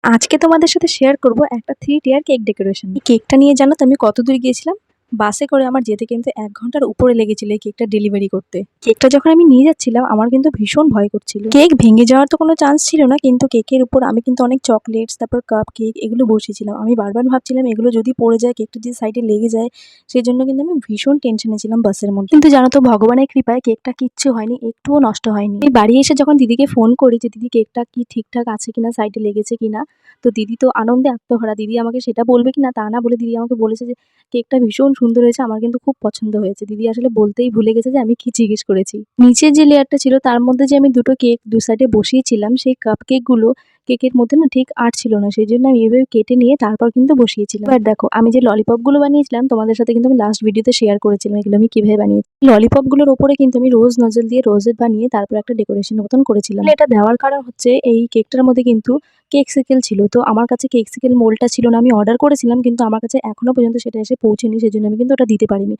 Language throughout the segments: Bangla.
আজকে তোমাদের সাথে শেয়ার করব একটা 3 টিয়ার কেক ডেকোরেশন। এই কেকটা নিয়ে জানো তো আমি কত দূর গিয়েছিলাম? বাসে করে আমার যেতে কিন্তু ১ ঘন্টার উপরে লেগেছিল এই কেকটা ডেলিভারি করতে। কেকটা যখন আমি নিয়ে যাচ্ছিলাম আমার কিন্তু ভীষণ ভয় করছিল। কেক ভেঙে যাওয়ার তো কোনো চান্স ছিল না, কিন্তু কেকের উপর আমি কিন্তু অনেক চকলেটস, তারপর কাপ কেক এগুলো বসিয়েছিলাম। আমি বারবার ভাবছিলাম এগুলো যদি পড়ে যায়, কেকটা যদি সাইডে লেগে যায়, সেজন্য কিন্তু আমি ভীষণ টেনশনে ছিলাম বাসের মধ্যে। কিন্তু জানো তো ভগবানের কৃপায় কেকটা কিচ্ছু হয়নি, একটুও নষ্ট হয়নি। এই বাড়ি এসে যখন দিদিকে ফোন করি যে দিদি কেকটা কি ঠিকঠাক আছে কিনা, সাইডে লেগেছে কিনা, তো দিদি তো আনন্দে আত্মহারা। দিদি আমাকে সেটা বলবে কিনা তা না বলে দিদি আমাকে বলেছে যে কেকটা ভীষণ সুন্দর হয়েছে, আমার কিন্তু খুব পছন্দ হয়েছে। দিদি আসলে বলতেই ভুলে গেছে যে আমি কি জিজ্ঞেস করেছি। নিচের যে লেয়ারটা ছিল তার মধ্যে যে আমি দুটো কেক দু সাইডে বসিয়েছিলাম, সেই কাপ কেকগুলো কেকের মধ্যে না ঠিক আটছিল না, সেই জন্য আমি এভাবে কেটে নিয়ে তারপর কিন্তু বসিয়েছিলাম। এবার দেখো আমি যে ললিপপগুলো বানিয়েছিলাম তোমাদের সাথে কিন্তু আমি লাস্ট ভিডিওতে শেয়ার করেছিলাম এগুলো আমি কিভাবে বানিয়েছি। ললিপপগুলোর ওপরে কিন্তু আমি রোজ নজল দিয়ে রোজেট বানিয়ে তারপর একটা ডেকোরেশন মতন করেছিলাম। এটা দেওয়ার কারণ হচ্ছে এই কেকটার মধ্যে কিন্তু কেক ছিল। তো আমার কাছে কেক মোল্ডটা ছিল না। আমি অর্ডার করেছিলাম কিন্তু আমার কাছে এখনো পর্যন্ত সেটা এসে পৌঁছেনি। সেজন্য আমি কিন্তু ওটা দিতে পারিনি।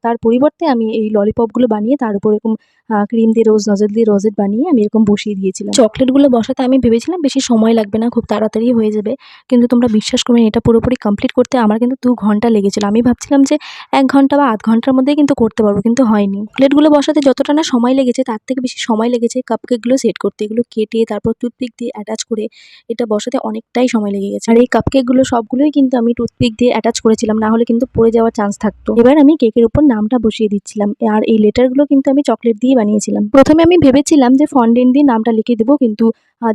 তার পরিবর্তে আমি এই ললিপপগুলো বানিয়ে তার উপর এরকম ক্রিম দিয়ে রোজ নজল দিয়ে রোজেট বানিয়ে আমি এরকম বসিয়ে দিয়েছিলাম। চকলেটগুলো বসাতে আমি ভেবেছিলাম বেশি সময় লাগবে না, খুব তাড়াতাড়ি হয়ে যাবে। কিন্তু তোমরা বিশ্বাস করবে না, এটা পুরোপুরি কমপ্লিট করতে আমার কিন্তু ২ ঘন্টা লেগেছিল। আমি ভাবছিলাম যে ১ ঘন্টা বা ০.৫ ঘন্টার মধ্যেই কিন্তু করতে পারবো, কিন্তু হয়নি। প্লেটগুলো বসাতে যতটা না সময় লেগেছে তার থেকে বেশি সময় লেগেছে কাপকেকগুলো সেট করতে। এগুলো কেটে তারপর টুথপিক দিয়ে অ্যাটাচ করে এটা বসাতে অনেকটাই সময় লেগে গেছে। আর এই কাপকেকগুলো সবগুলোই কিন্তু আমি টুথপিক দিয়ে অ্যাটাচ করেছিলাম, না হলে কিন্তু পড়ে যাওয়ার চান্স থাকতো। এবার আমি কেকের উপর নামটা বসিয়ে দিচ্ছিলাম। আর এই লেটারগুলো কিন্তু আমি চকলেট দিয়ে বানিয়েছিলাম। প্রথমে আমি ভেবেছিলাম যে ফন্ডেন্ট দিয়ে নামটা লিখে দেবো, কিন্তু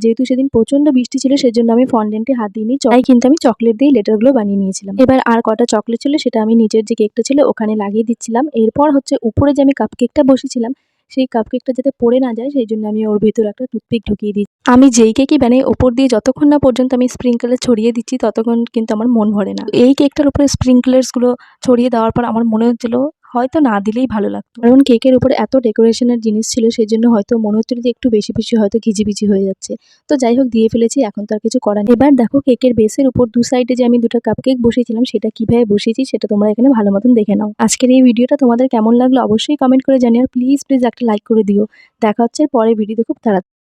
যেহেতু সেদিন প্রচন্ড বৃষ্টি ছিল সেজন্য আমি ফন্ডেন্টে হাত দিইনি। তাই কিন্তু আমি চকলেট দিয়ে লেটারগুলো বানিয়ে নিয়েছিলাম। এবার আর কটা চকলেট ছিল সেটা আমি নিচের যে কেকটা ছিল ওখানে লাগিয়ে দিচ্ছিলাম। এরপর হচ্ছে উপরে যে আমি কাপকেকটা বসিয়েছিলাম সেই কাপকেকটা যাতে পড়ে না যায় সেই জন্য আমি ওর ভেতরে একটা টুথপিক ঢুকিয়ে দিই। আমি যেই কেকই বানাই ওপর দিয়ে যতক্ষণ না পর্যন্ত আমি স্প্রিংকলার ছড়িয়ে দিচ্ছি ততক্ষণ কিন্তু আমার মন ভরে না। এই কেকটার উপরে স্প্রিংকলার্সগুলো ছড়িয়ে দেওয়ার পর আমার মনে হচ্ছিল হয়তো না দিলেই ভালো লাগতো, কারণ কেকের উপরে এত ডেকোরেশনের জিনিস ছিল সেজন্য হয়তো মনে হচ্ছিল যে একটু বেশি বেশি হয়তো ঘিজিবিজি হয়ে যাচ্ছে। তো যাই হোক দিয়ে ফেলেছি, এখন তো আর কিছু করার নেই। এবার দেখো কেকের বেসের উপর দু সাইডে যে আমি দুটো কাপকেক বসিয়েছিলাম সেটা কিভাবে বসিয়েছি সেটা তোমরা এখানে ভালো মতন দেখে নাও। আজকের এই ভিডিওটা তোমাদের কেমন লাগলো অবশ্যই কমেন্ট করে জানিও, আর প্লিজ একটা লাইক করে দিও। দেখা হচ্ছে পরের ভিডিওতে খুব তাড়াতাড়ি।